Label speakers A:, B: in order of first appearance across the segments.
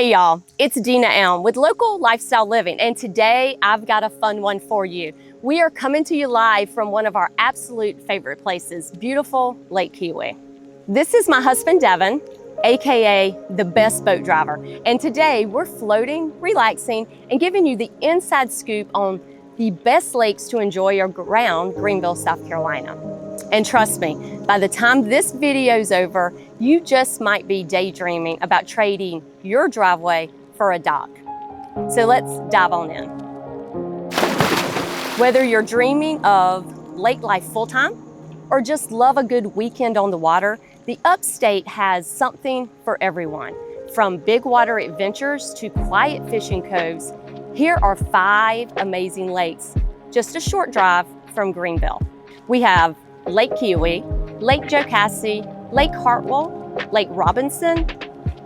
A: Hey y'all, it's Dina with Local Lifestyle Living, and today I've got a fun one for you. We are coming to you live from one of our absolute favorite places, beautiful Lake Keowee. This is my husband Devin, AKA the best boat driver, and today we're floating, relaxing, and giving you the inside scoop on the best lakes to enjoy around Greenville, South Carolina. And trust me, by the time this video's over, you just might be daydreaming about trading your driveway for a dock. So let's dive on in. Whether you're dreaming of lake life full-time or just love a good weekend on the water, the upstate has something for everyone. From big water adventures to quiet fishing coves, here are 5 amazing lakes, just a short drive from Greenville. We have Lake Keowee, Lake Jocassee, Lake Hartwell, Lake Robinson,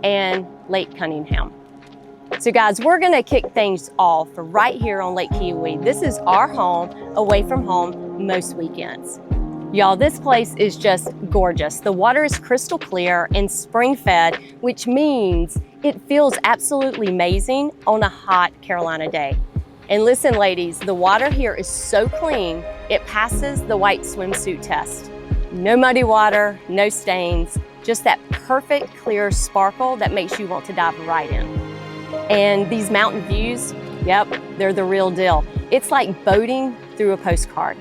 A: and Lake Cunningham. So guys, we're gonna kick things off right here on Lake Keowee. This is our home, away from home most weekends. Y'all, this place is just gorgeous. The water is crystal clear and spring-fed, which means it feels absolutely amazing on a hot Carolina day. And listen, ladies, the water here is so clean, it passes the white swimsuit test. No muddy water, no stains, just that perfect clear sparkle that makes you want to dive right in. And these mountain views, yep, they're the real deal. It's like boating through a postcard.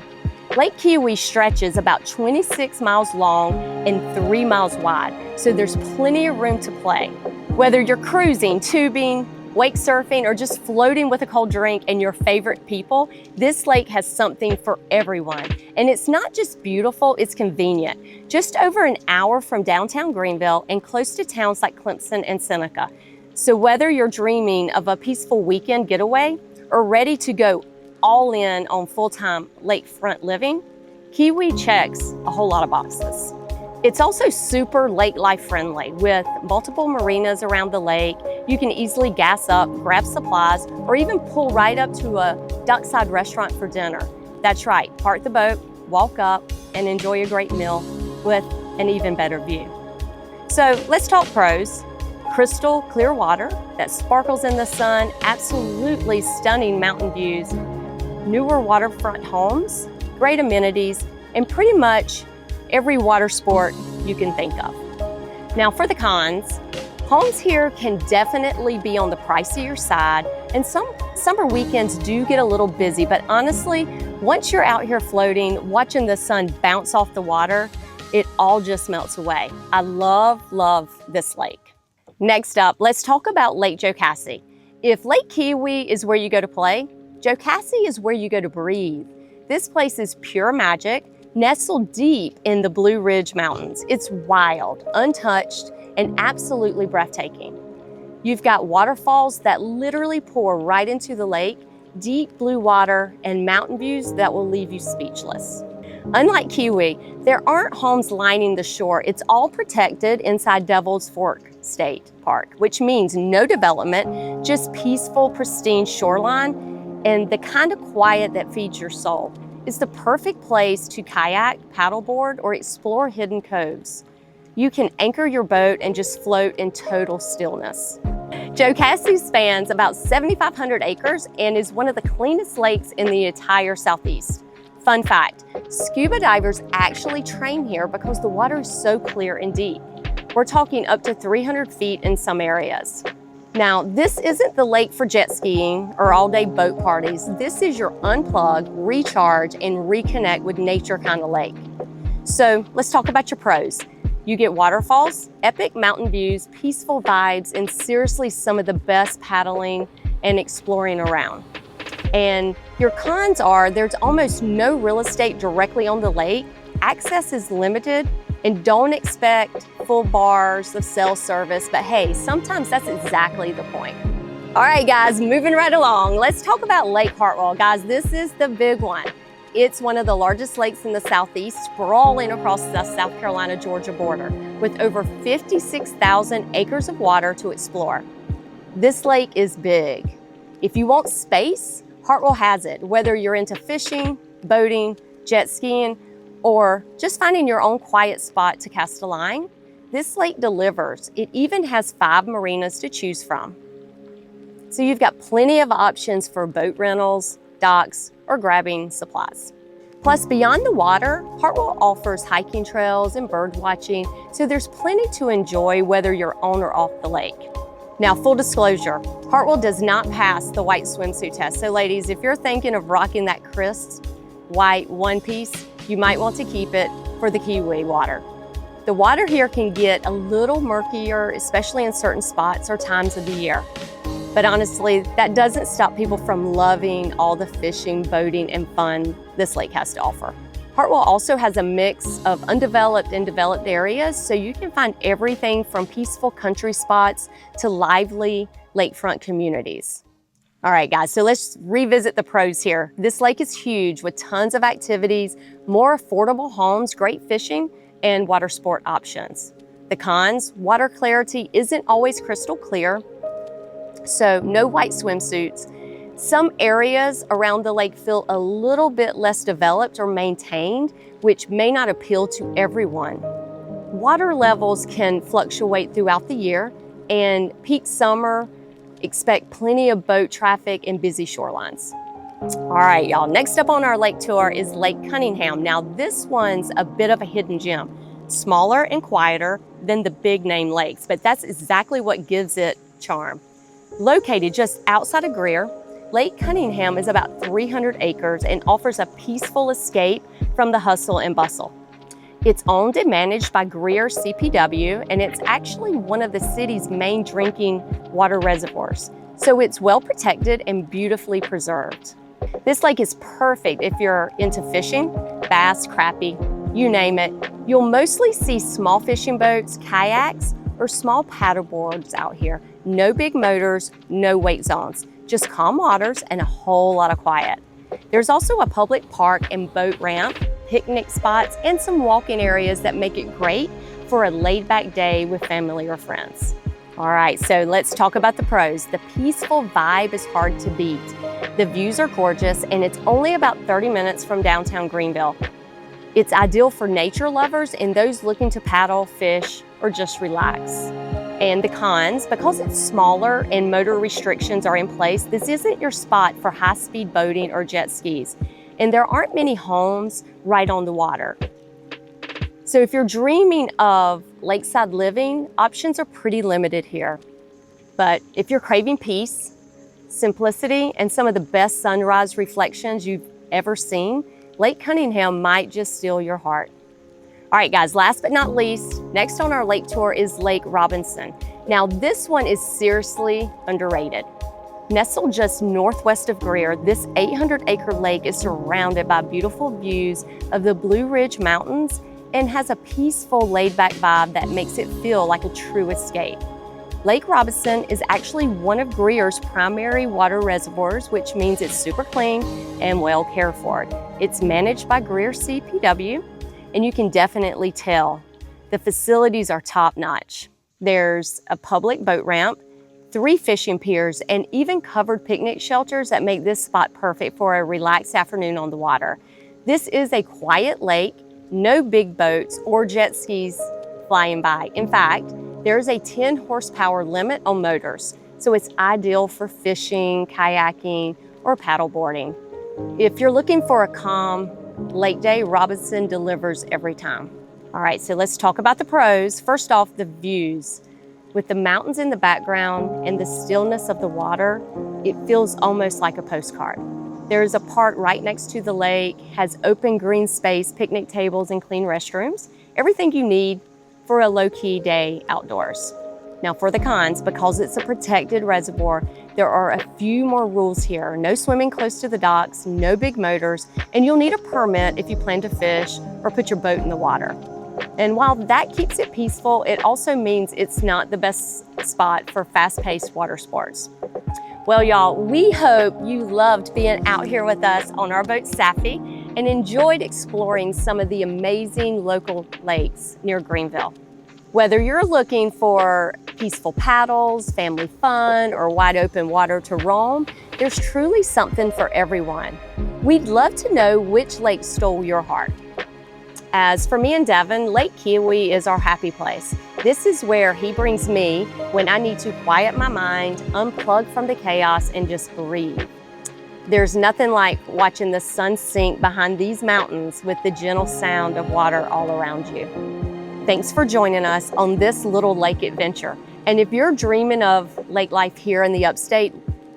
A: Lake Keowee stretches about 26 miles long and 3 miles wide, so there's plenty of room to play. Whether you're cruising, tubing, wake surfing, or just floating with a cold drink and your favorite people, this lake has something for everyone. And it's not just beautiful, it's convenient. Just over an hour from downtown Greenville and close to towns like Clemson and Seneca. So whether you're dreaming of a peaceful weekend getaway or ready to go all in on full-time lakefront living, Keowee checks a whole lot of boxes. It's also super lake life friendly with multiple marinas around the lake. You can easily gas up, grab supplies, or even pull right up to a dockside restaurant for dinner. That's right, park the boat, walk up, and enjoy a great meal with an even better view. So let's talk pros. Crystal clear water that sparkles in the sun, absolutely stunning mountain views, newer waterfront homes, great amenities, and pretty much every water sport you can think of. Now for the cons, homes here can definitely be on the pricier side, and some summer weekends do get a little busy, but honestly, once you're out here floating, watching the sun bounce off the water, it all just melts away. I love this lake. Next up, let's talk about Lake Jocassee. If Lake Keowee is where you go to play, Jocassee is where you go to breathe. This place is pure magic, nestled deep in the Blue Ridge Mountains. It's wild, untouched, and absolutely breathtaking. You've got waterfalls that literally pour right into the lake, deep blue water, and mountain views that will leave you speechless. Unlike Keowee, there aren't homes lining the shore. It's all protected inside Devil's Fork State Park, which means no development, just peaceful, pristine shoreline, and the kind of quiet that feeds your soul. It's the perfect place to kayak, paddleboard, or explore hidden coves. You can anchor your boat and just float in total stillness. Jocassee spans about 7,500 acres and is one of the cleanest lakes in the entire Southeast. Fun fact, scuba divers actually train here because the water is so clear and deep. We're talking up to 300 feet in some areas. Now, this isn't the lake for jet skiing or all-day boat parties. This is your unplug, recharge, and reconnect with nature kind of lake. So let's talk about your pros. You get waterfalls, epic mountain views, peaceful vibes, and seriously some of the best paddling and exploring around. And your cons are there's almost no real estate directly on the lake, access is limited, and don't expect full bars of cell service, but hey, sometimes that's exactly the point. All right, guys, moving right along. Let's talk about Lake Hartwell. Guys, this is the big one. It's one of the largest lakes in the Southeast, sprawling across the South Carolina-Georgia border, with over 56,000 acres of water to explore. This lake is big. If you want space, Hartwell has it, whether you're into fishing, boating, jet skiing, or just finding your own quiet spot to cast a line. This lake delivers. It even has 5 marinas to choose from. So you've got plenty of options for boat rentals, docks, or grabbing supplies. Plus, beyond the water, Hartwell offers hiking trails and bird watching, so there's plenty to enjoy whether you're on or off the lake. Now, full disclosure, Hartwell does not pass the white swimsuit test. So ladies, if you're thinking of rocking that crisp white one piece, you might want to keep it for the Keowee water. The water here can get a little murkier, especially in certain spots or times of the year. But honestly, that doesn't stop people from loving all the fishing, boating, and fun this lake has to offer. Hartwell also has a mix of undeveloped and developed areas, so you can find everything from peaceful country spots to lively lakefront communities. All right, guys, so let's revisit the pros here. This lake is huge with tons of activities, more affordable homes, great fishing, and water sport options. The cons, water clarity isn't always crystal clear, so no white swimsuits. Some areas around the lake feel a little bit less developed or maintained, which may not appeal to everyone. Water levels can fluctuate throughout the year, and peak summer, expect plenty of boat traffic and busy shorelines. All right, y'all, next up on our lake tour is Lake Cunningham. Now, this one's a bit of a hidden gem, smaller and quieter than the big name lakes, but that's exactly what gives it charm. Located just outside of Greer, Lake Cunningham is about 300 acres and offers a peaceful escape from the hustle and bustle. It's owned and managed by Greer CPW, and it's actually one of the city's main drinking water reservoirs. So it's well protected and beautifully preserved. This lake is perfect if you're into fishing, bass, crappie, you name it. You'll mostly see small fishing boats, kayaks, or small paddle boards out here. No big motors, no wait zones, just calm waters and a whole lot of quiet. There's also a public park and boat ramp, picnic spots, and some walking areas that make it great for a laid-back day with family or friends. All right, so let's talk about the pros. The peaceful vibe is hard to beat. The views are gorgeous, and it's only about 30 minutes from downtown Greenville. It's ideal for nature lovers and those looking to paddle, fish, or just relax. And the cons, because it's smaller and motor restrictions are in place, this isn't your spot for high-speed boating or jet skis. And there aren't many homes right on the water. So if you're dreaming of lakeside living, options are pretty limited here. But if you're craving peace, simplicity, and some of the best sunrise reflections you've ever seen, Lake Cunningham might just steal your heart. All right, guys, last but not least, next on our lake tour is Lake Robinson. Now, this one is seriously underrated. Nestled just northwest of Greer, this 800-acre lake is surrounded by beautiful views of the Blue Ridge Mountains and has a peaceful, laid-back vibe that makes it feel like a true escape. Lake Robinson is actually one of Greer's primary water reservoirs, which means it's super clean and well cared for. It's managed by Greer CPW, and you can definitely tell the facilities are top-notch. There's a public boat ramp, 3 fishing piers, and even covered picnic shelters that make this spot perfect for a relaxed afternoon on the water. This is a quiet lake, no big boats or jet skis flying by. In fact, there's a 10 horsepower limit on motors, so it's ideal for fishing, kayaking, or paddleboarding. If you're looking for a calm lake day, Robinson delivers every time. All right, so let's talk about the pros. First off, the views. With the mountains in the background and the stillness of the water, it feels almost like a postcard. There's a park right next to the lake, has open green space, picnic tables, and clean restrooms. Everything you need for a low-key day outdoors. Now for the cons, because it's a protected reservoir, there are a few more rules here. No swimming close to the docks, no big motors, and you'll need a permit if you plan to fish or put your boat in the water. And while that keeps it peaceful, it also means it's not the best spot for fast-paced water sports. Well, y'all, we hope you loved being out here with us on our boat Safi and enjoyed exploring some of the amazing local lakes near Greenville. Whether you're looking for peaceful paddles, family fun, or wide open water to roam, there's truly something for everyone. We'd love to know which lake stole your heart. As for me and Devin, Lake Keowee is our happy place. This is where he brings me when I need to quiet my mind, unplug from the chaos, and just breathe. There's nothing like watching the sun sink behind these mountains with the gentle sound of water all around you. Thanks for joining us on this little lake adventure. And if you're dreaming of lake life here in the upstate,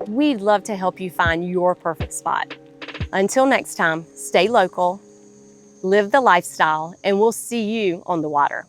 A: we'd love to help you find your perfect spot. Until next time, stay local, live the lifestyle, and we'll see you on the water.